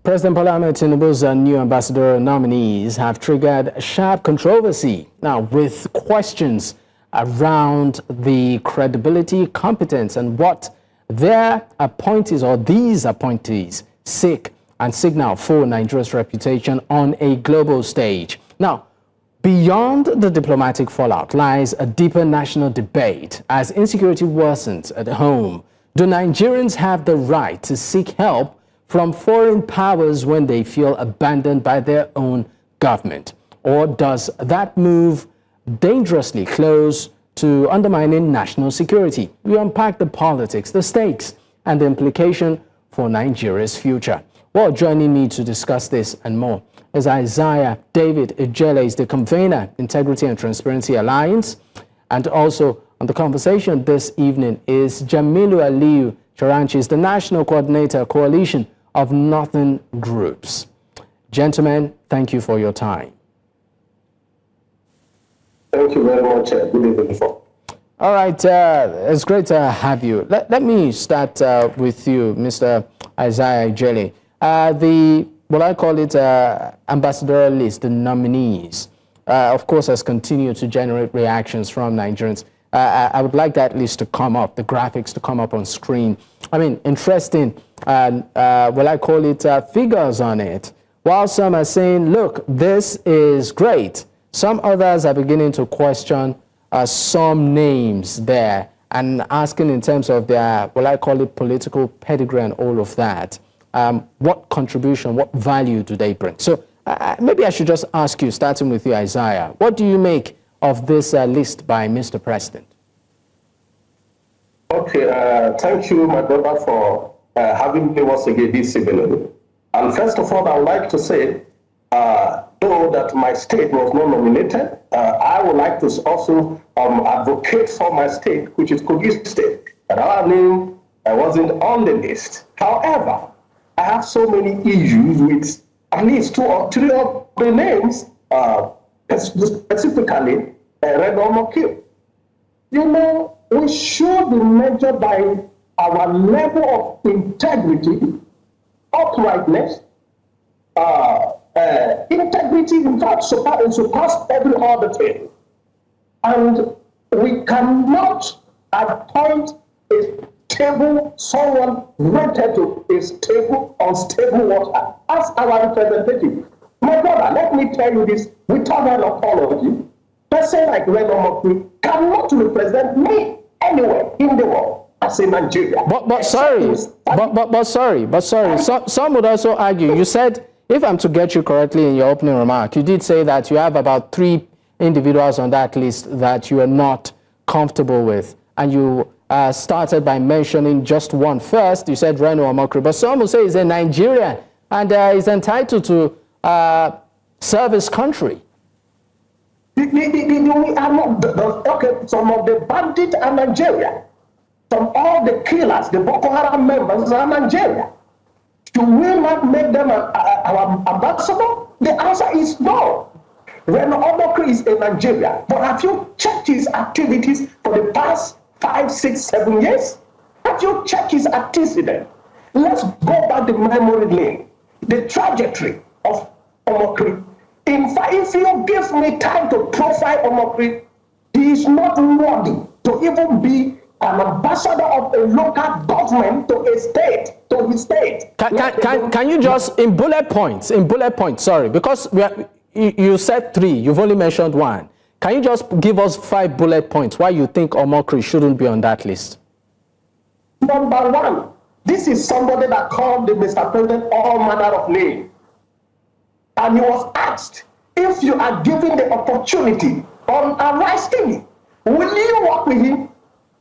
President Bola Ahmed Tinubu's new ambassadorial nominees have triggered sharp controversy now with questions around the credibility, competence, and what their appointees or these appointees seek and signal for Nigeria's reputation on a global stage. Now, beyond the diplomatic fallout lies a deeper national debate as insecurity worsens at home. Do Nigerians have the right to seek help from foreign powers when they feel abandoned by their own government? Or does that move dangerously close to undermining national security? We unpack the politics, the stakes, and the implication for Nigeria's future. Well, joining me to discuss this and more is Isaiah David Ejele, is the convener, Integrity and Transparency Alliance. And also on the conversation this evening is Jamilu Aliyu Charanchi, is the National Coordinator, Coalition of Northern Groups. Gentlemen, thank you for your time. Thank you very much. Good evening. All right, it's great to have you. Let me start with you, Mr. Isaiah Ejele. What I call it, ambassadorial list, the nominees, of course, has continued to generate reactions from Nigerians. I would like that list to come up, the graphics to come up on screen. I mean, interesting, what I call it, figures on it. While some are saying, look, this is great, some others are beginning to question some names there and asking in terms of their, what I call it, political pedigree and all of that. What contribution, what value do they bring? So maybe I should just ask you, starting with you, Isaiah, what do you make of this list by Mr. President? Okay, thank you, my brother, for having me once again this evening. And first of all, I would like to say, though that my state was not nominated, I would like to also advocate for my state, which is Kogi State, and our name wasn't on the list. However, I have so many issues with at least 2 or 3 of the names, specifically Red Omokil. You know, we should be measured by our level of integrity, uprightness, integrity, in fact, surpass every other thing. And we cannot appoint a stable, someone rented to a stable, unstable water as our representative. My brother, let me tell you this without an apology. Person like Red Omokri cannot represent me anywhere in the world as a Nigerian. But sorry, some would also argue, you said, if I'm to get you correctly in your opening remark, you did say that you have about 3 individuals on that list that you are not comfortable with, and you started by mentioning just one first. You said Reno Omokri, but some will say he's a Nigerian and is entitled to serve his country. Okay, some of the bandits are Nigeria. Some of the killers, the Boko Haram members are Nigeria. Should we not make them our ambassador? The answer is no. Reno Omokri is a Nigerian, but have you checked his activities for the past 5, 6, 7 years? Have you checked his antecedent? Let's go back the memory lane, the trajectory of Omokri. In fact, if you give me time to profile Omokri, he is not worthy to even be an ambassador of a local government to a state, to his state. Can you just, in bullet points, sorry, because you said 3, you've only mentioned 1. Can you just give us 5 bullet points why you think Omokri shouldn't be on that list? Number 1, this is somebody that called the Mr. President all manner of names. And he was asked, if you are given the opportunity on arresting, will you work with him?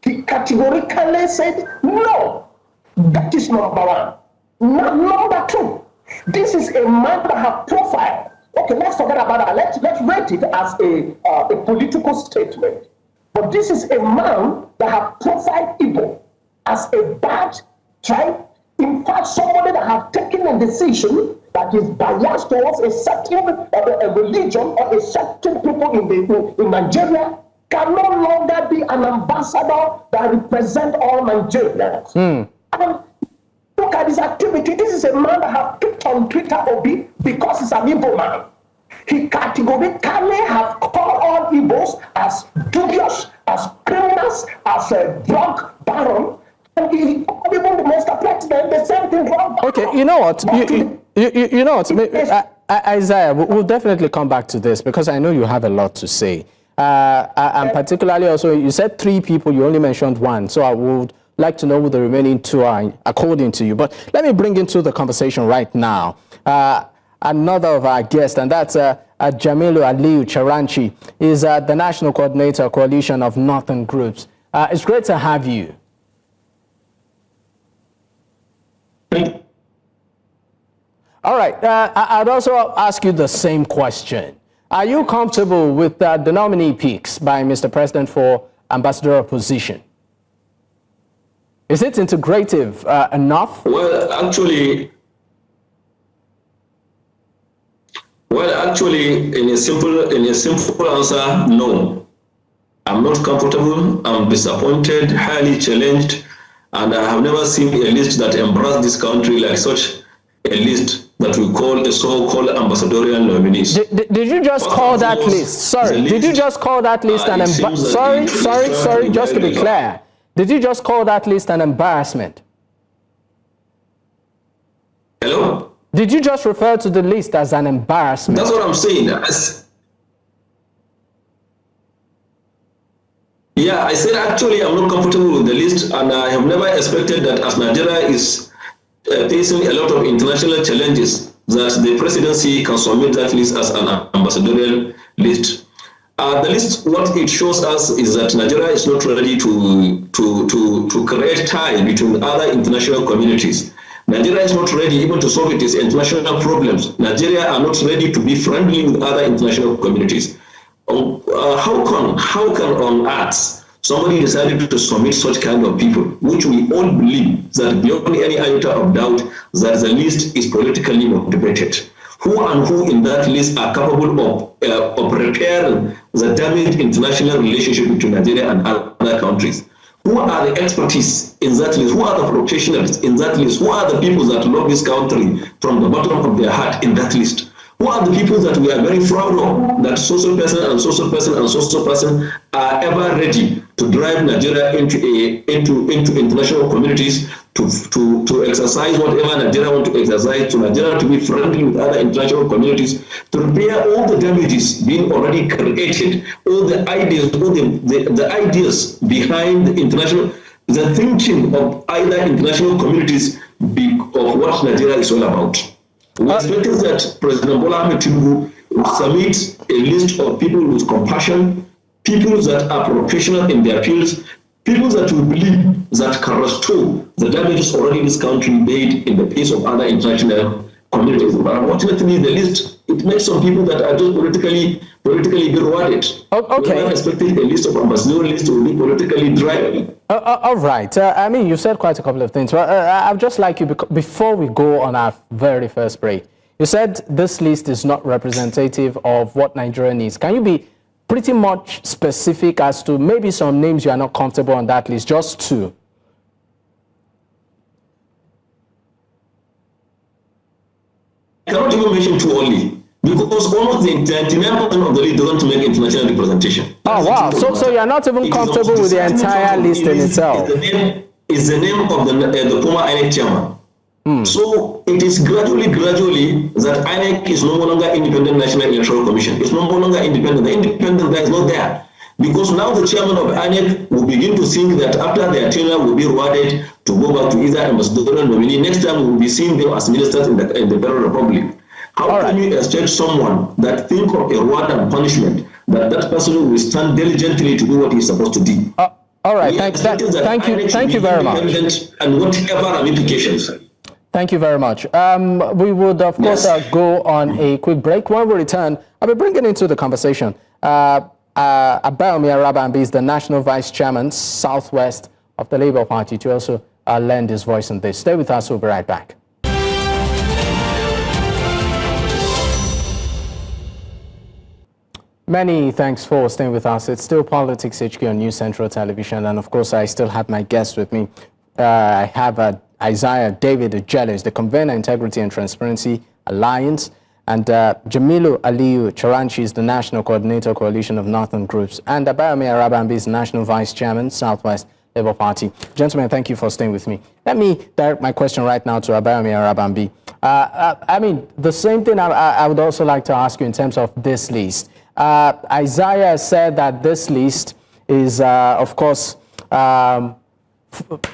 He categorically said, no. That is number 1. Number 2, this is a man that has profile. Okay, let's forget about that. Let's rate it as a political statement. But this is a man that has profiled Igbo as a bad tribe. In fact, somebody that has taken a decision that is biased towards a certain religion or a certain people in Nigeria can no longer be an ambassador that represents all Nigerians. And look at at his activity, this is a man that have picked on Twitter Obi because he's an Igbo man. He categorically have called all Igbos as dubious, as criminals, as a drug baron. And he called even the Mr. President the same thing wrong. Okay, you know what? You know what? Isaiah, we'll definitely come back to this because I know you have a lot to say. And particularly also, you said 3 people, you only mentioned 1. So I would like to know who the remaining 2 are according to you. But let me bring into the conversation right now another of our guests, and that's Jamilu Aliyu Charanchi. Is the National Coordinator, Coalition of Northern Groups. It's great to have you. All right, I'd also ask you the same question. Are you comfortable with the nominee picks by Mr. President for ambassadorial position? Is it integrative enough? Well, actually, in a simple answer, no. I'm not comfortable. I'm disappointed, highly challenged, and I have never seen a list that embraced this country like such a list that we call a so-called ambassadorial nominees. Did you just call that list? Sorry, did you just call that list an sorry, just to be clear. Did you just call that list an embarrassment? Hello? Did you just refer to the list as an embarrassment? That's what I'm saying. Yeah, I said actually I'm not comfortable with the list, and I have never expected that as Nigeria is facing a lot of international challenges, that the presidency can submit that list as an ambassadorial list. The list, what it shows us is that Nigeria is not ready to create ties between other international communities. Nigeria is not ready even to solve its international problems. Nigeria are not ready to be friendly with other international communities. How can on earth somebody decided to submit such kind of people, which we all believe that beyond any iota of doubt that the list is politically motivated? Who and who in that list are capable of repairing the damaged international relationship between Nigeria and other countries? Who are the expertise in that list? Who are the professionals in that list? Who are the people that love this country from the bottom of their heart in that list? Who are the people that we are very proud of, that social person and social person and social person are ever ready to drive Nigeria into international communities to exercise whatever Nigeria want to exercise, to Nigeria to be friendly with other international communities, to repair all the damages being already created, all the ideas, all the ideas behind the thinking of either international communities of what Nigeria is all about. We expected that President Bola Ahmed Tinubu will submit a list of people with compassion, people that are professional in their fields, people that will believe that can restore the damages already this country made in the face of other international communities. But unfortunately, the list, it makes some people that are just politically be rewarded. Okay. We are expecting a list of ambassadorial lists to be politically driven. All right. I mean, you said quite a couple of things. Well, I'd just like you, before we go on our very first break, you said this list is not representative of what Nigeria needs. Can you be pretty much specific as to maybe some names you are not comfortable on that list, just 2? I cannot even mention 2 only, because almost the 99% of the list doesn't make international representation. Oh, wow. So you're not even comfortable with the entire list in itself? Is the name of the former INEC chairman. So it is gradually that INEC is no longer independent National Electoral Commission. It's no longer independent. The independent guy is not there. Because now the chairman of INEC will begin to think that after their tenure will be rewarded to go back to either ambassadorial nominee. Next time we will be seeing them as ministers in the Federal Republic. How can you expect someone that think of a reward and punishment that person will stand diligently to do what he's supposed to do? All right, thank you very much. And whatever ramifications. Thank you very much. We would, of course, go on a quick break. When we return, I'll be bringing into the conversation Abayomi Arabambi is the National Vice Chairman, Southwest of the Labour Party, to also lend his voice on this. Stay with us, we'll be right back. Many thanks for staying with us. It's still Politics HQ on News Central Television, and of course I still have my guest with me. I have Isaiah David Ujelis, the convener, Integrity and Transparency Alliance, and Jamilu Aliyu Charanchi is the National Coordinator, Coalition of Northern Groups, and Abayomi Arabambi is National Vice Chairman, Southwest Labour Party. Gentlemen, thank you for staying with me. Let me direct my question right now to Abayomi Arabambi. I mean, the same thing I would also like to ask you in terms of this list. Isaiah said that this list is, of course,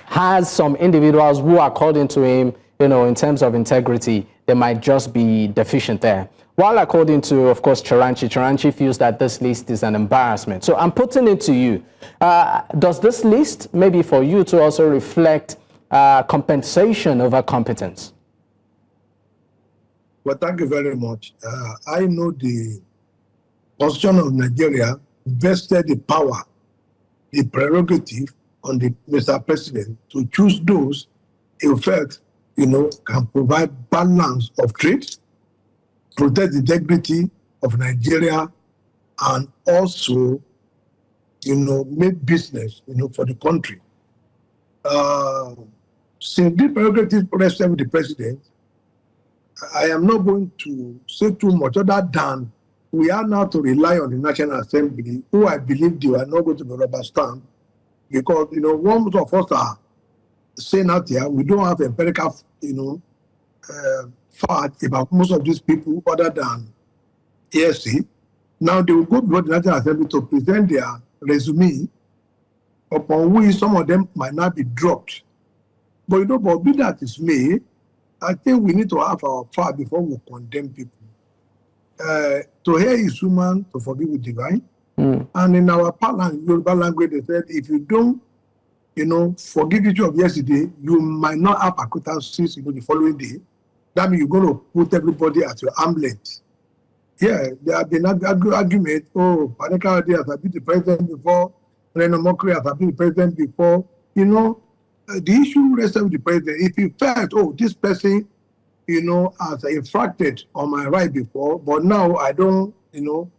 has some individuals who, according to him, you know, in terms of integrity, they might just be deficient there. While according to, of course, Charanchi feels that this list is an embarrassment. So I'm putting it to you. Does this list, maybe for you to also reflect compensation over competence? Well, thank you very much. I know the Constitution of Nigeria vested the power, the prerogative on the Mr. President to choose those in fact, you know, can provide balance of trade, protect the integrity of Nigeria, and also, you know, make business, you know, for the country. Since the prerogative rested with the president, I am not going to say too much other than we are now to rely on the National Assembly, who I believe they are not going to be rubber stamped, because, you know, one of us are saying out here, we don't have empirical, you know, fact about most of these people other than ASC. Now they will go before the National Assembly to present their resume, upon which some of them might not be dropped. But you know, but be that is me, I think we need to have our fact before we condemn people. To hear is human, to forgive is divine. And in our Yoruba language, they said, if you don't, you know, forgive each of yesterday, you might not have acquaintances, you know, the following day. That means you're going to put everybody at your arm length. Yeah, there have been arguments. Oh, Paneka has been the president before. Reno Mokri has been the president before. You know, the issue rested with the president. If he felt, oh, this person, you know, has infracted on my right before, but now I don't, you know,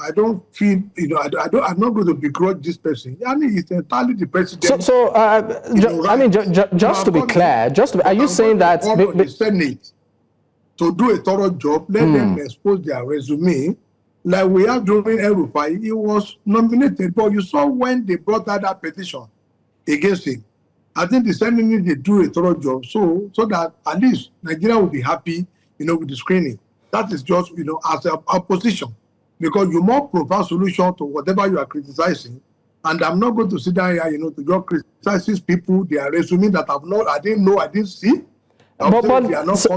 I don't feel, you know, I'm not going to begrudge this person. I mean, it's entirely the president. I mean, just to be clear, are you saying that the Senate to do a thorough job, let them expose their resume, like we have during El-Rufai, he was nominated, but you saw when they brought out that petition against him. I think the Senate need to do a thorough job, so that at least Nigeria will be happy, you know, with the screening. That is just, you know, as a opposition. Because you more provide solution to whatever you are criticizing. And I'm not going to sit down here, you know, to just criticize people, their resume that I didn't know, I didn't see. But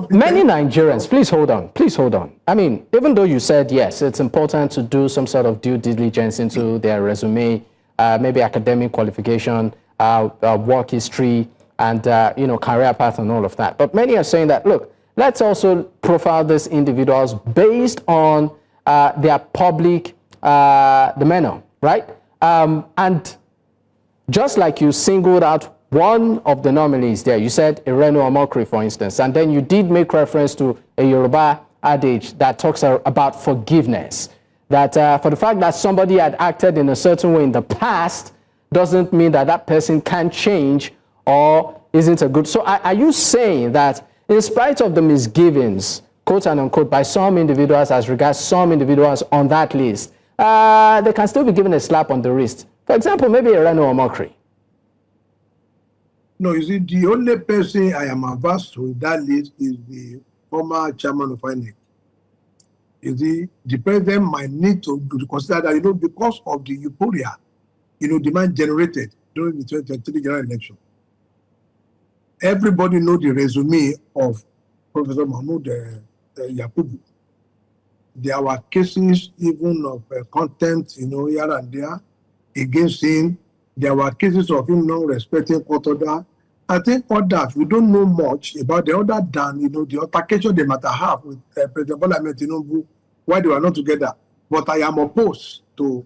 many Nigerians, please hold on. I mean, even though you said, yes, it's important to do some sort of due diligence into their resume, maybe academic qualification, work history, and, you know, career path and all of that. But many are saying that, look, let's also profile these individuals based on their public demeanor, right? And just like you singled out one of the nominees there, you said Irenu Omokri, for instance, and then you did make reference to a Yoruba adage that talks about forgiveness, that for the fact that somebody had acted in a certain way in the past doesn't mean that that person can change or isn't a good. So are you saying that in spite of the misgivings, quote and unquote, by some individuals as regards some individuals on that list, they can still be given a slap on the wrist? For example, maybe Irenu Omokri. No, you see, the only person I am averse to that list is the former chairman of INEC. You see, the president might need to consider that, you know, because of the euphoria, you know, demand generated during the 2023 general election. Everybody knows the resume of Professor Mahmoud Yakubu. There were cases even of contempt, you know, here and there against him. There were cases of him not respecting court order. I think all that, we don't know much about the other than, you know, the altercation they might have with President Bola Ahmed Tinubu while they were not together. But I am opposed to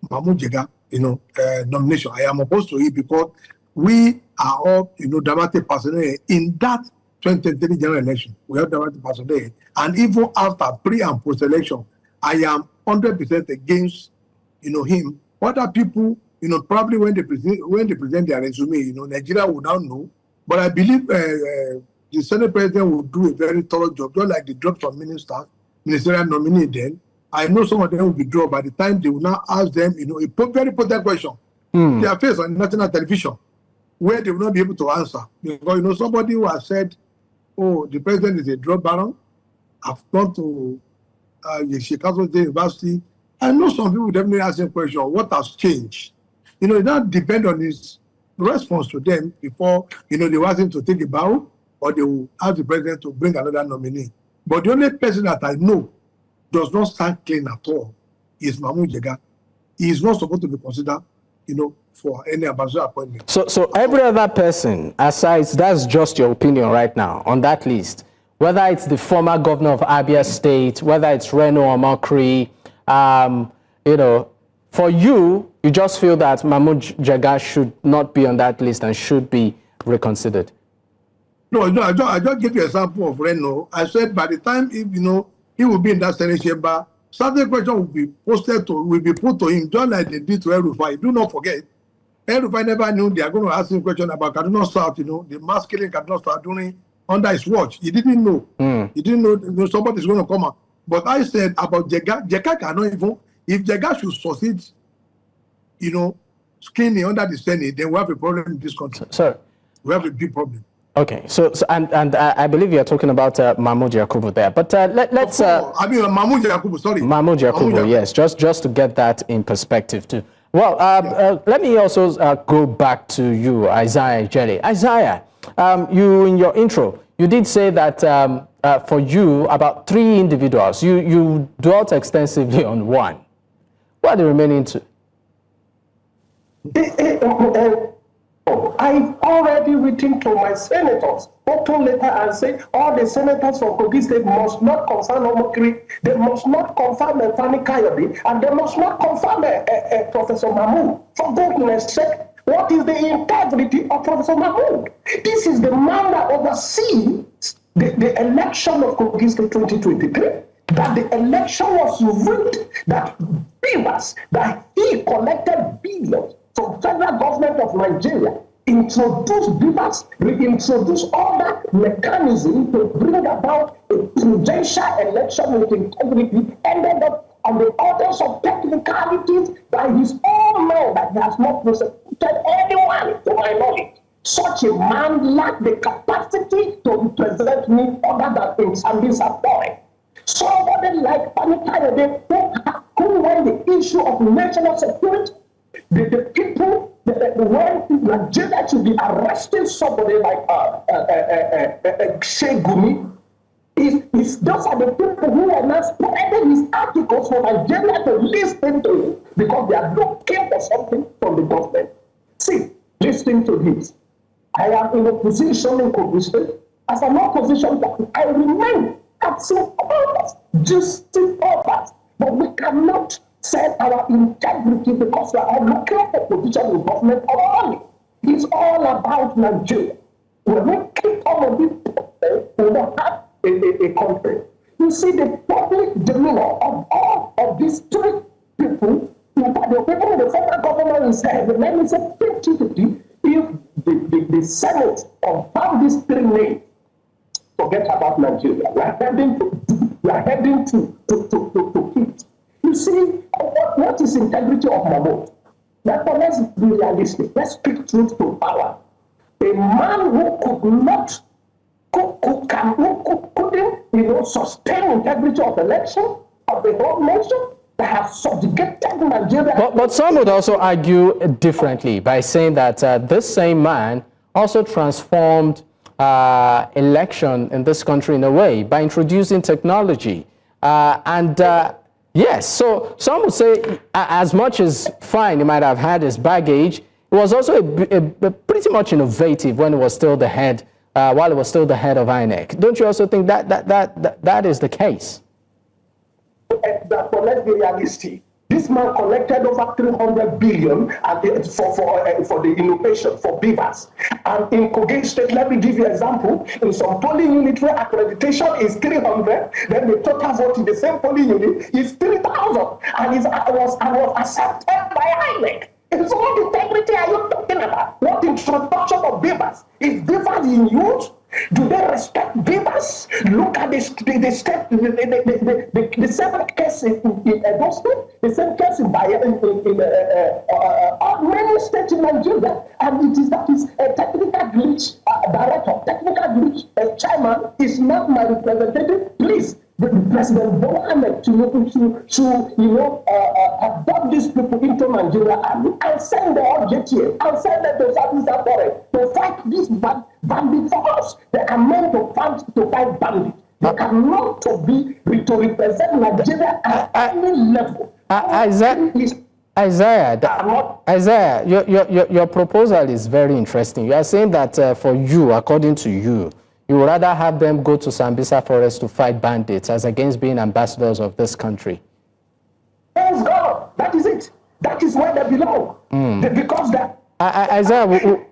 Mahmoud Jega, you know, nomination. I am opposed to it because we are all, you know, dramatic personnel in that 2023 general election. We have dramatic personnel. And even after pre and post election, I am 100% against, you know, him. Other people, you know, probably when they present their resume, you know, Nigeria will now know But I believe the Senate President will do a very thorough job, just like they dropped some ministers, ministerial nominee then. I know some of them will be dropped by the time they will now ask them, a very important question. They are faced on national television, where they will not be able to answer. Because, somebody who has said, oh, the president is a drug baron. I've gone to Chicago State University. I know some people definitely ask the question, what has changed? It doesn't depend on his response to them before, they want him to take a bow, or they will ask the president to bring another nominee. But the only person that I know does not stand clean at all is Mahmoud Jega. He is not supposed to be considered, for any ambassador appointment. So every other person, aside, that's just your opinion right now on that list, whether it's the former governor of Abia State, whether it's Reno Omakri, for you just feel that Mahmoud Jega should not be on that list and should be reconsidered. No, I just give you an example of Reno. I said by the time, he will be in that Senate chamber, certain question will be put to him, just like they did to El-Rufai. Do not forget, El-Rufai never knew they are going to ask him a question about Kaduna South, the mass killing Kaduna South under his watch. He didn't know. He didn't know somebody is going to come out. But I said about Jega cannot even, if Jega should succeed, screening under the Senate, then we have a problem in this country. Sir. We have a big problem. Okay, so I believe you're talking about Mahmoud Yakubu there, but let's. Mahmoud Yakubu, sorry. Mahmoud Yakubu, yes, just to get that in perspective too. Well, let me also go back to you, Isaiah Jelly. Isaiah, you in your intro, you did say that for you about 3 individuals. You dwelt extensively on one. What are the remaining 2? I've already written to my senators, open letter, and say all the senators from Kogi State must not confirm Omokri, they must not confirm Fani Kayode, and they must not confirm Professor Mahmoud. For goodness sake, what is the integrity of Professor Mahmoud? This is the man that oversees the election of Kogi State 2023. That the election was rigged, that Beavers, that he collected billions from federal government of Nigeria, introduce Beavers, reintroduce other mechanisms to bring about a prudential election with integrity, ended up on the orders of technicalities by his own man that he has not prosecuted anyone, to my knowledge. Such a man lacked the capacity to represent me other than in Sambisa Boy. Somebody like Panikayode who when the issue of national security, the people, when Nigeria should be arresting somebody like Shegumi, those are the people who are now spreading his articles for Nigeria to listen to him because they are looking for something from the government. See, listen to this. I am in a position in Kogi State, as an opposition that I remain absent orders, justice orders, but we cannot set our integrity because we are looking for position in government only. It's all about Nigeria. When we keep all of these people, we don't have a country. You see the public demeanor of all of these 3 people, the people in the federal government is saying, let me say 50-50, if the Senate confirm these 3 names, forget about Nigeria. We are heading to it. You see, what is integrity of Mahmoud? Therefore, let's be realistic. Let's speak truth to power. A man who couldn't, sustain integrity of election of the whole nation, that have subjugated Nigeria. But some would also argue differently by saying that this same man also transformed election in this country in a way by introducing technology. Yes, so some would say as much as fine he might have had his baggage, it was also a pretty much innovative when it was still the head, while it was still the head of INEC. Don't you also think that is the case? But let's be realistic. This man collected over 300 billion for the innovation for Beavers. And in Kogi State, let me give you an example. In some polling unit where accreditation is 300, then the total vote in the same polling unit is 3,000. And I was accepted by INEC. It's what integrity are you talking about? What introduction of beavers? Is beavers in use? Do they respect beavers? Look at the same case in Edo State, the same case in many states in Nigeria, and it is that is a technical glitch director, technical glitch chairman is not my representative. Please, President Bola Ahmed Tinubu to adopt these people into Nigeria and send the objective and send them to Southeast Forest to fight this bandit for us. They are meant to fight bandits. They are not to represent Nigeria at any level. Isaiah, your proposal is very interesting. You are saying that for you, according to you, you would rather have them go to Sambisa Forest to fight bandits as against being ambassadors of this country. Praise God. That is it. That is where they belong. Because that. Isaiah,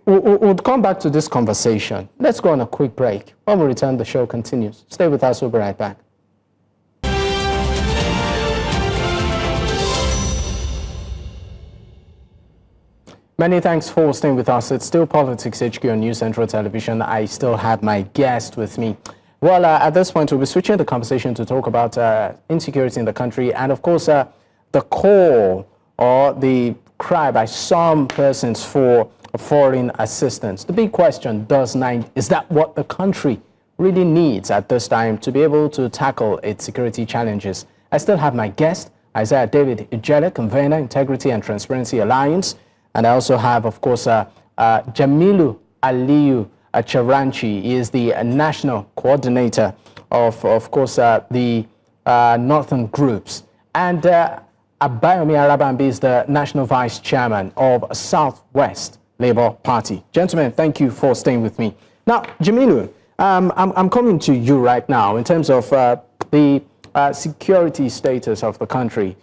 we'll come back to this conversation. Let's go on a quick break. When we return, the show continues. Stay with us. We'll be right back. Many thanks for staying with us. It's still Politics HQ on News Central Television. I still have my guest with me. Well, at this point, we'll be switching the conversation to talk about insecurity in the country and, of course, the call or the cry by some persons for foreign assistance. The big question, is that what the country really needs at this time to be able to tackle its security challenges? I still have my guest, Isaiah David Ijele, convener, Integrity and Transparency Alliance. And I also have, of course, Jamilu Aliyu Charanchi. He is the national coordinator of course, the Northern Groups. And Abayomi Arabambi is the national vice chairman of Southwest Labour Party. Gentlemen, thank you for staying with me. Now, Jamilu, I'm coming to you right now in terms of the security status of the country.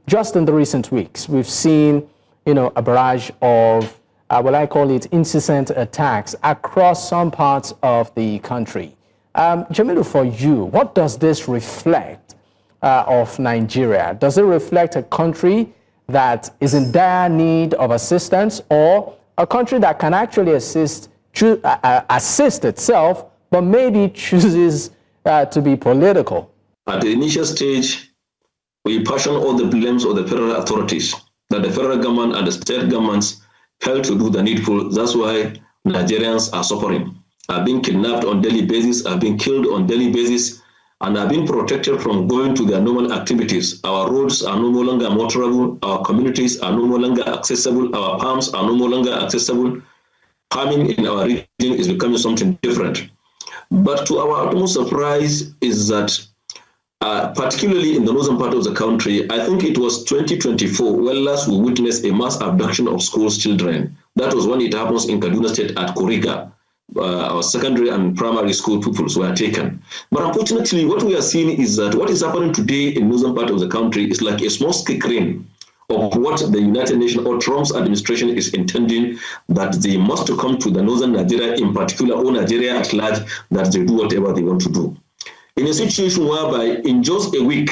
Just in the recent weeks, we've seen a barrage of, I call it incessant attacks across some parts of the country. Jamilu, for you, what does this reflect of Nigeria? Does it reflect a country that is in dire need of assistance, or a country that can actually assist itself, but maybe chooses to be political? At the initial stage, we portion all the blames of the federal authorities, that the federal government and the state governments failed to do the needful. That's why Nigerians are suffering, are being kidnapped on daily basis, are being killed on daily basis, and are being protected from going to their normal activities. Our roads are no longer motorable, our communities are no longer accessible, our farms are no longer accessible. Farming in our region is becoming something different. But to our utmost surprise is that particularly in the northern part of the country, I think it was 2024, when last we witnessed a mass abduction of school children. That was when it happens in Kaduna State at Kuriga. Our secondary and primary school pupils were taken. But unfortunately, what we are seeing is that what is happening today in the northern part of the country is like a small scattering of what the United Nations or Trump's administration is intending, that they must come to the northern Nigeria in particular, or Nigeria at large, that they do whatever they want to do. In a situation whereby in just a week,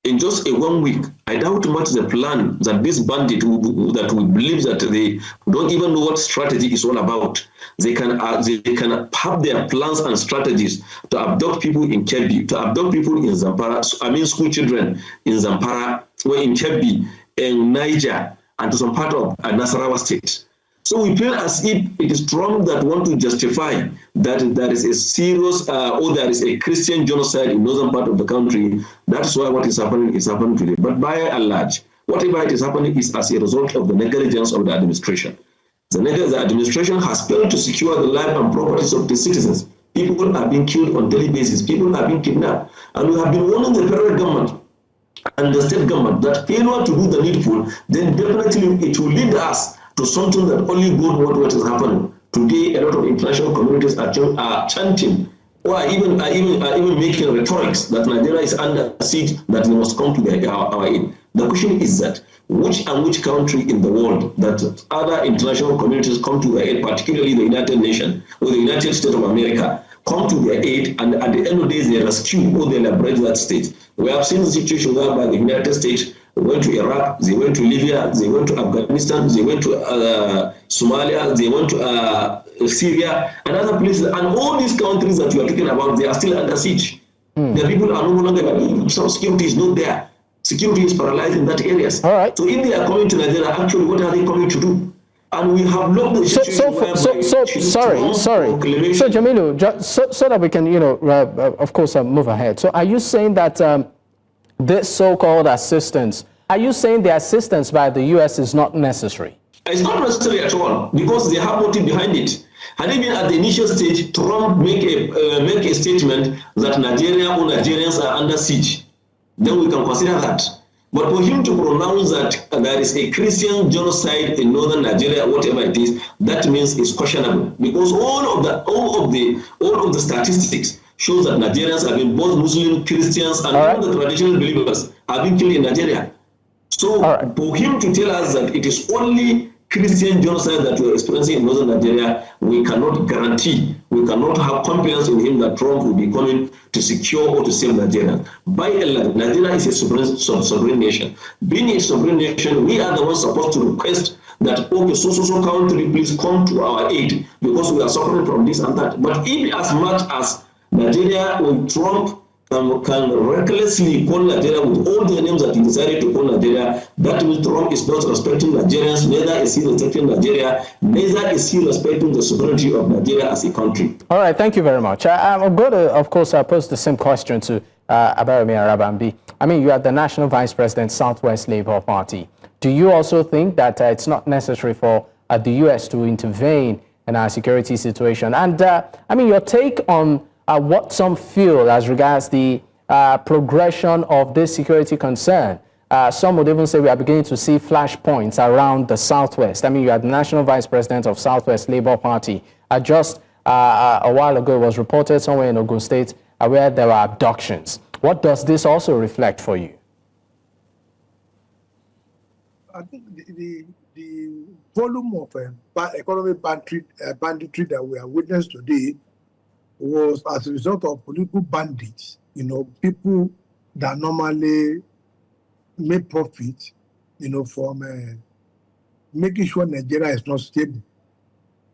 in just 1 week, I doubt much the plan that this bandit that we believe that they don't even know what strategy is all about. They can have their plans and strategies to abduct people in Kebbi, to abduct people in Zamfara, school children in Zamfara, or in Kebbi, in Niger, and to some part of Nasarawa State. So we feel as if it is Trump that want to justify that there is a serious or there is a Christian genocide in northern part of the country. That's why what is happening today. But by and large, whatever it is happening is as a result of the negligence of the administration. The administration has failed to secure the life and properties of the citizens. People are being killed on daily basis. People are being kidnapped. And we have been warning the federal government and the state government that failure to do the needful, then definitely it will lead us to something that only God knows what is happening. Today, a lot of international communities are chanting, or are even making rhetorics that Nigeria is under siege, that they must come to our aid. The question is that which country in the world that other international communities come to their aid, particularly the United Nations or the United States of America, come to their aid, and at the end of the day, they rescue or they liberate that state. We have seen the situation whereby the United States They went to Iraq, they went to Libya, they went to Afghanistan, they went to Somalia, they went to Syria, and other places. And all these countries that you are talking about, they are still under siege. The people are no longer, some security is not there. Security is paralyzed in that areas. All right. So if they are coming to Nigeria, actually, what are they coming to do? And we have looked at the sorry. So Jamilu, so that we can, of course, move ahead. So are you saying that this so-called assistance, are you saying the assistance by the U.S. is not necessary? It's not necessary at all, because they have motive behind it. Had it been at the initial stage, Trump make a statement that Nigeria or Nigerians are under siege, then we can consider that. But for him to pronounce that there is a Christian genocide in northern Nigeria, whatever it is, that means it's questionable, because all of the statistics shows that Nigerians have been both Muslim, Christians, and all the traditional believers have been killed in Nigeria. So for him to tell us that it is only Christian genocide that we are experiencing in northern Nigeria, we cannot guarantee, we cannot have confidence in him that Trump will be coming to secure or to save Nigeria. By and large, Nigeria is a sovereign nation. Being a sovereign nation, we are the ones supposed to request that, okay, so country, please come to our aid, because we are suffering from this and that. But if as much as Nigeria with Trump can recklessly call Nigeria with all the names that he decided to call Nigeria, that means Trump is not respecting Nigerians, neither is he respecting Nigeria, neither is he respecting the sovereignty of Nigeria as a country. All right, thank you very much. I'm going to, of course, pose the same question to Abayomi Arabambi. I mean, you are the National Vice President, Southwest Labour Party. Do you also think that it's not necessary for the U.S. to intervene in our security situation? And, I mean, your take on what some feel as regards the progression of this security concern. Some would even say we are beginning to see flashpoints around the Southwest. I mean, you are the National Vice President of Southwest Labour Party. Just a while ago, it was reported somewhere in Ogun State where there were abductions. What does this also reflect for you? I think the volume of economic banditry that we are witnessing today was as a result of political bandits, people that normally make profit, from making sure Nigeria is not stable.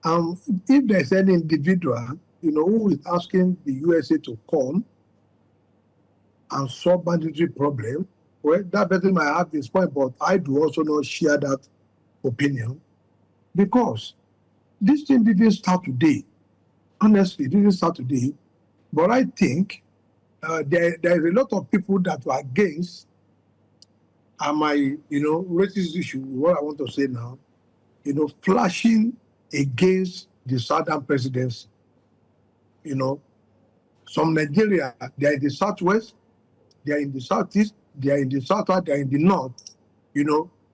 If there's any individual, who is asking the USA to come and solve banditry problem, well, that person might have this point, but I do also not share that opinion, because this thing didn't start today. Honestly, it didn't start today, but I think there is a lot of people that were against my, racist issue, what I want to say now, flashing against the Southern presidency. Some Nigeria, they are in the Southwest, they are in the Southeast, they are in the Southwest, they are in the North,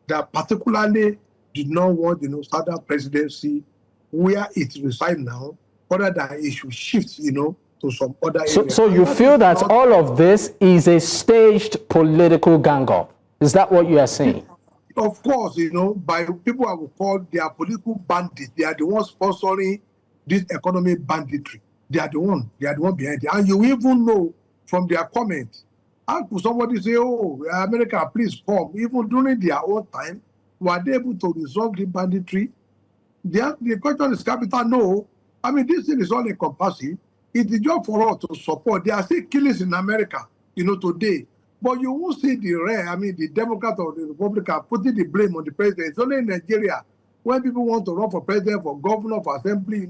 that particularly did not want, Southern presidency where it resides now, other than it should shift, to some other area. So you feel that all of this is a staged political gang-up? Is that what you are saying? Of course, by people I would call they are political bandits. They are the ones sponsoring this economic banditry. They are the one behind it. And you even know from their comments, how could somebody say, oh, America, please come? Even during their own time, were they able to resolve the banditry? The question is capital, no. I mean, this thing is all encompassing. It's the job for us to support. There are still killings in America, today. But you won't see the Democrat or the Republican putting the blame on the president. It's only in Nigeria when people want to run for president, for governor, for assembly,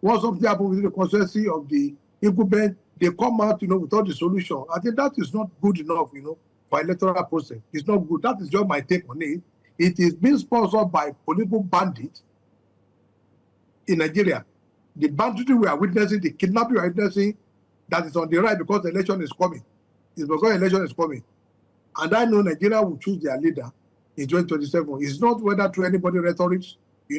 once something happens within the constituency of the incumbent, they come out, with all the solution. I think that is not good enough, for electoral process. It's not good. That is just my take on it. It is being sponsored by political bandits in Nigeria. The banditry we are witnessing, the kidnapping we are witnessing, that is on the right because the election is coming. It's because the election is coming. And I know Nigeria will choose their leader in 2027. It's not whether through anybody rhetoric,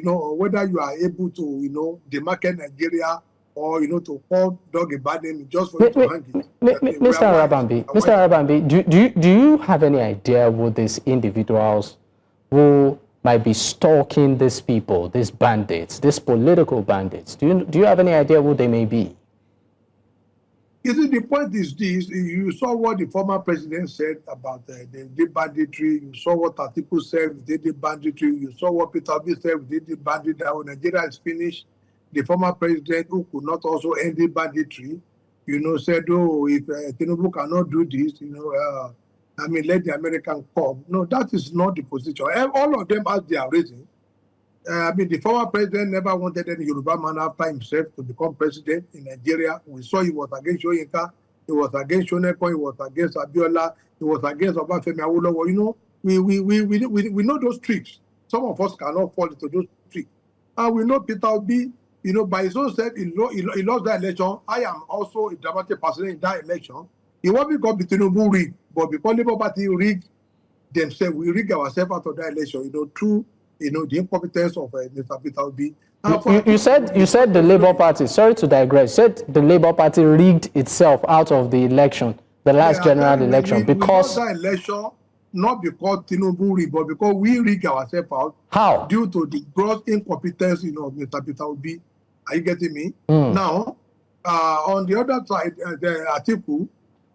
or whether you are able to, demarcate Nigeria or, to call dog a bad name just for you to hang it. Mr. Arabambi, do you have any idea who these individuals who might be stalking these people, these bandits, these political bandits? Do you have any idea who they may be? You see, the point is this. You saw what the former president said about the banditry. You saw what Atiku said with the banditry. You saw what Peter Obi said with the banditry. That when Nigeria is finished, the former president, who could not also end the banditry, said, oh, if Tinubu cannot do this, let the American come. No, that is not the position. All of them has their reason. The former president never wanted any Yoruba man after himself to become president in Nigeria. We saw he was against Soyinka, he was against Shoneko, he was against Abiola, he was against Obafemi Awolowo. We know those tricks. Some of us cannot fall into those tricks. And we know Peter Obi, by his own self, he lost that election. I am also a dramatic person in that election. It wasn't because Tinubu rigged, but because Labour Party rigged themselves, we rigged ourselves out of that election, through the incompetence of Mr. Peter Obi. You said the Labour Party, sorry to digress, said the Labour Party rigged itself out of the election, the last general election, because... We lost that election, not because Tinubu rigged, but because we rigged ourselves out. How? Due to the gross incompetence, of Mr. Peter Obi. Are you getting me? Now, on the other side, the Atiku,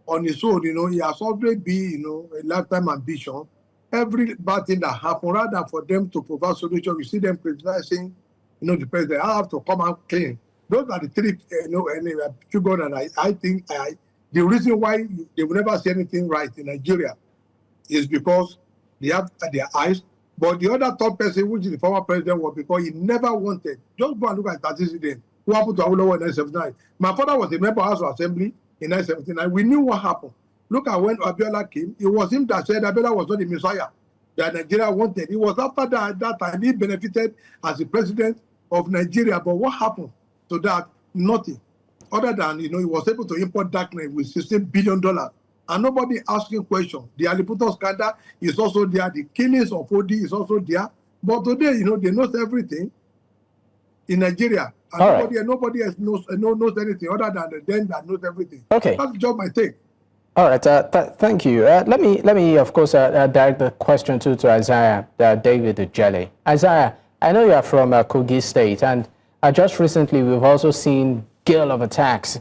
on his own, he has always been, a lifetime ambition. Every bad thing that happened, rather for them to provide solution, you see them criticizing, the president. I have to come out clean. Those are the three, figure that I think the reason why they will never say anything right in Nigeria is because they have their eyes. But the other third person, which is the former president, was because he never wanted. Just go and look at that incident. What happened to Awolowo in 1979? My father was a member of House of Assembly in 1979. We knew what happened. Look at when Abiola came. It was him that said Abiola was not the Messiah that Nigeria wanted. It was after that time he benefited as the president of Nigeria. But what happened to that? Nothing. Other than, he was able to import darkness with $16 billion. And nobody asking questions. The Aliputo scandal is also there. The killings of OD is also there. But today, they know everything in Nigeria. And nobody else knows anything other than them that knows everything. Okay. That's the job I take. All right, thank you. Let me, of course, direct the question to Isaiah David Ujele. Isaiah, I know you are from Kogi State, and just recently we've also seen gale of attacks,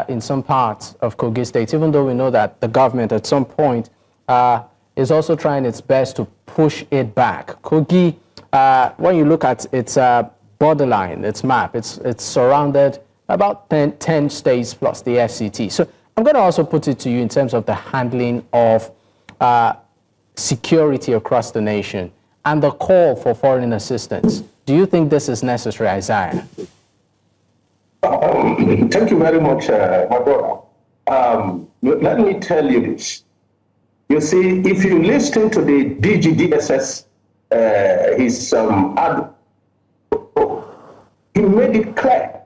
in some parts of Kogi State, even though we know that the government at some point is also trying its best to push it back. Kogi, when you look at its borderline, its map, it's surrounded about 10 states plus the FCT. So I'm going to also put it to you in terms of the handling of security across the nation and the call for foreign assistance. Do you think this is necessary, Isaiah? Thank you very much, my brother. Let me tell you this. You see, if you listen to the DGDSS, his ad, he made it clear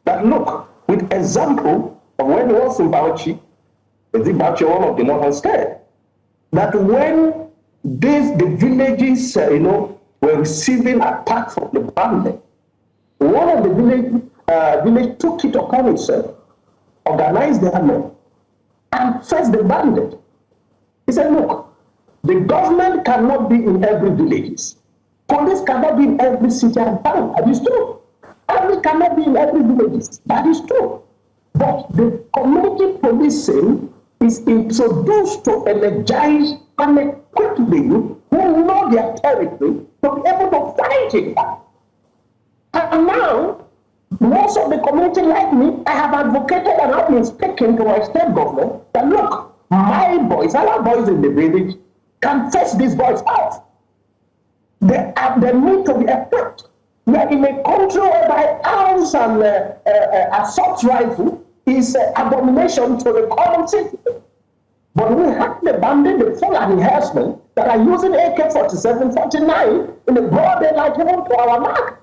that, look, with example of when he was in Bauchi, one of the northern states, that when the villages, were receiving attacks from the bandit, one of the village took it upon itself, organized their men, and faced the bandit. He said, look, the government cannot be in every village. Police cannot be in every city and town. That is true. Army cannot be in every village. That is true. But the community policing is introduced to energize and equip the youth who know their territory to be able to fight it back. And now, most of the community like me, I have advocated and I've been speaking to my state government that, look, my boys, our boys in the village, can face these boys out. They need to be equipped. We are in a country whereby arms and assault rifle is an abomination to the common citizen. But we have the bandit, the Fulani herdsmen that are using AK-47, 49 in the broad daylight even to our mark.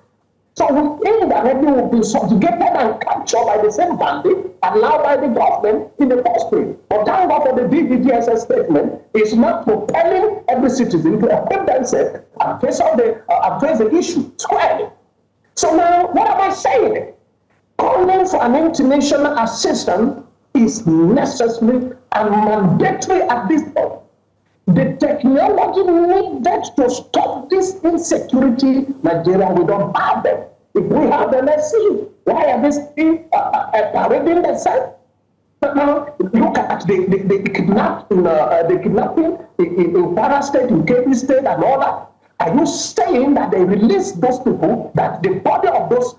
So we indirectly will be subjugated and captured by the same bandit allowed by the government in the first place. But thank God for the DGDSS statement is not propelling every citizen to equip themselves and face the issue squarely. So now, what am I saying? Calling for an international assistance is necessary and mandatory at this point. The technology needed to stop this insecurity, Nigeria, we don't have them. If we have them, let's see. Why are they still parading themselves? But now, look at the kidnapping in Kwara State, in Kebbi State, and all that. Are you saying that they released those people, that the body of those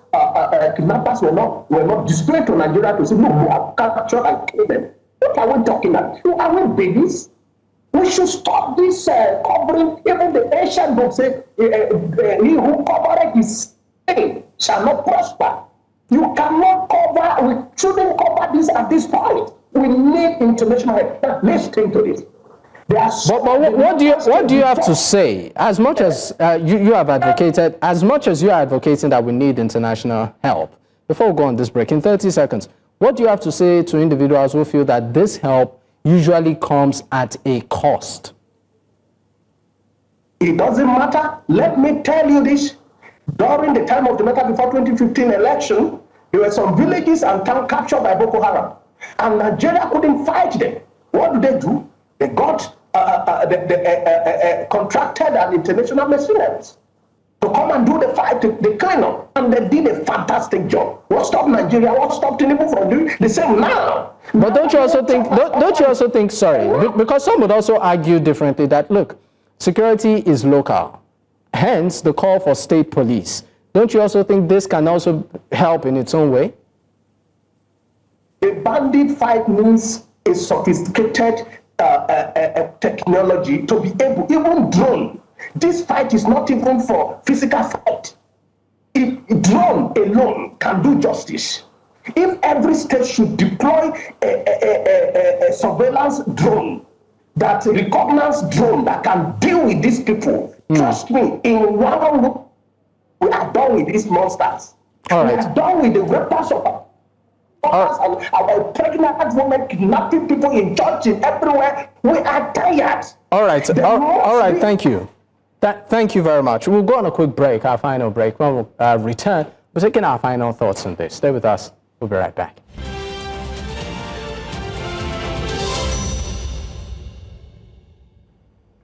kidnappers were not displayed to Nigeria to say, no, we have captured and killed them? What are we talking about? Are we babies? We should stop this covering. Even the ancient book say, he who covereth his sin shall not prosper. You cannot cover, we shouldn't cover this at this point. We need international help. Let's think to this. But what do you have to say? As much as you have advocated, as much as you are advocating that we need international help, before we go on this break, in 30 seconds, what do you have to say to individuals who feel that this help usually comes at a cost? It doesn't matter. Let me tell you this. During the time of the matter before 2015 election, there were some villages and towns captured by Boko Haram. And Nigeria couldn't fight them. What do? They got contracted an international mercenaries to come and do the fight, the cleanup. And they did a fantastic job. What stopped Nigeria? What stopped Tinubu from doing the same now? But don't you also think, sorry, because some would also argue differently that, look, security is local. Hence, the call for state police. Don't you also think this can also help in its own way? The bandit fight needs a sophisticated technology to be able, even drone. This fight is not even for physical fight. If drone alone can do justice, if every state should deploy a surveillance drone, that recognizes drone that can deal with these people, trust me, in 1 week, we are done with these monsters. All right. We are done with the weapons of and our pregnant women kidnapping people in churches everywhere. We are tired. All right. All right. Thank you. Thank you very much. We'll go on a quick break, our final break. When we'll return, we're taking our final thoughts on this. Stay with us. We'll be right back.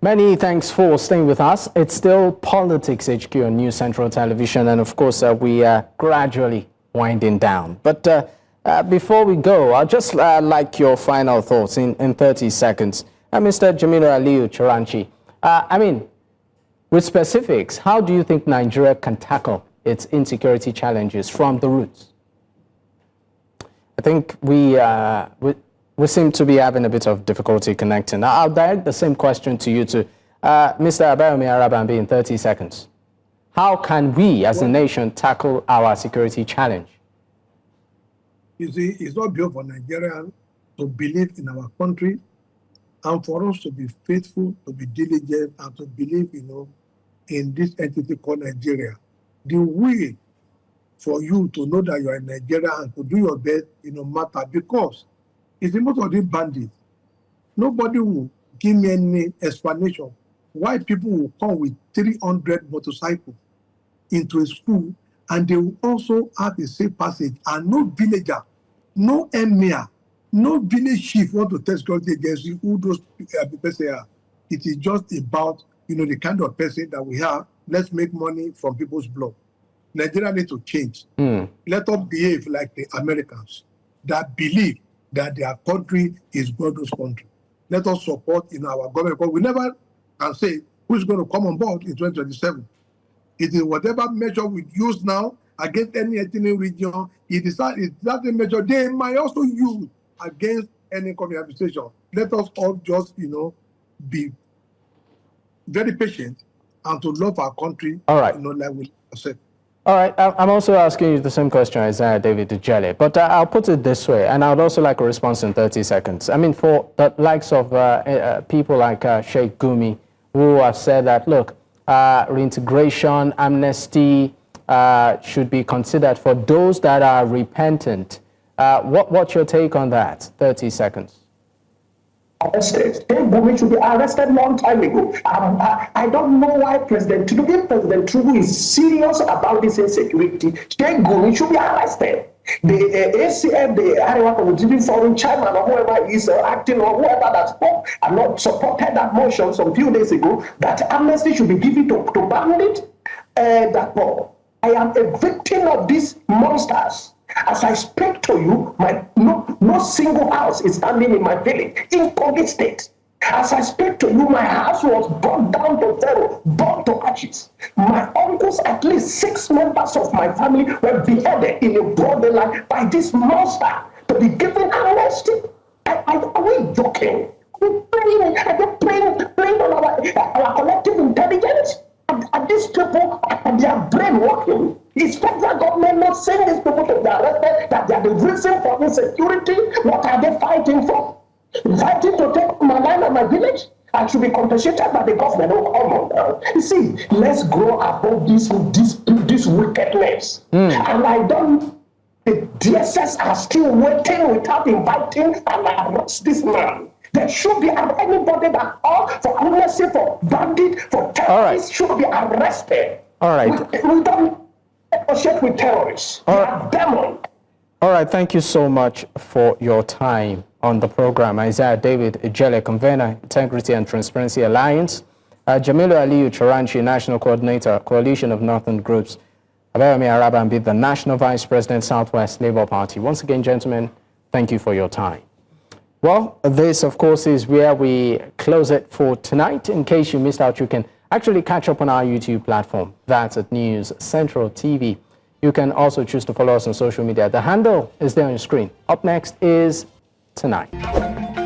Many thanks for staying with us. It's still Politics HQ on News Central Television, and of course, we are gradually winding down. But before we go, I'd just like your final thoughts in 30 seconds. Mr. Jamilu Aliyu Chiranchi, I mean, with specifics, how do you think Nigeria can tackle its insecurity challenges from the roots? I think we seem to be having a bit of difficulty connecting. I'll direct the same question to you too. Mr. Abayomi Arabambi, in 30 seconds. How can we as a nation tackle our security challenge? You see, it's not good for Nigerians to believe in our country and for us to be faithful, to be diligent, and to believe, in this entity called Nigeria. The way for you to know that you are in Nigeria and to do your best, matter, because it's the most of these bandits. Nobody will give me any explanation why people will come with 300 motorcycles into a school and they will also have a safe passage, and no villager, no emir, no village chief want to test security against you, who those people say are. It is just about, the kind of person that we have. Let's make money from people's blood. Nigeria needs to change. Let us behave like the Americans that believe that their country is God's country. Let us support our government, because we never can say who's going to come on board in 2027. It is whatever measure we use now against any ethnic region, it is that measure they might also use against any communist administration. Let us all just, be very patient and to love our country. All right. Like we said. All right. I'm also asking you the same question as David Dujele, but I'll put it this way, and I would also like a response in 30 seconds. I mean, for the likes of people like Sheikh Gumi, who have said that, look, reintegration, amnesty should be considered for those that are repentant. What's your take on that? 30 seconds. Sheikh Gumi should be arrested long time ago. I don't know why President Tinubu is serious about this insecurity. Sheikh Gumi should be arrested. The ACF, the Arewa Community Foreign Chairman, or whoever is acting, or whoever that spoke and not supported that motion some few days ago, that amnesty should be given to bandit. I am a victim of these monsters. As I speak to you, no single house is standing in my village in Kogi State. As I speak to you, my house was brought down to zero, burned to ashes. My uncles, at least 6 members of my family, were beheaded in a broad daylight by this monster to be given amnesty. Are we joking? Are they playing on our collective intelligence? Are these people, are their brain working? Is federal government not saying these people to be arrested, that they are the reason for insecurity? What are they fighting for? Fighting to take my land and my village? I should be compensated by the government. Oh, come on now. You see, let's grow above this wickedness. And I don't, the DSS are still waiting without inviting and arrest this man. There should be anybody that all for amnesty, for bandit, for terrorists should be arrested. All right. We don't negotiate with terrorists. They are demons. All right. Thank you so much for your time on the program. Isaiah David Ejele, convener, Integrity and Transparency Alliance. Jamilu Aliyu Charanchi, National Coordinator, Coalition of Northern Groups. Abayomi Arabambi, the National Vice President, Southwest Labour Party. Once again, gentlemen, thank you for your time. Well, this, of course, is where we close it for tonight. In case you missed out, you can actually catch up on our YouTube platform. That's at News Central TV. You can also choose to follow us on social media. The handle is there on your screen. Up next is Tonight.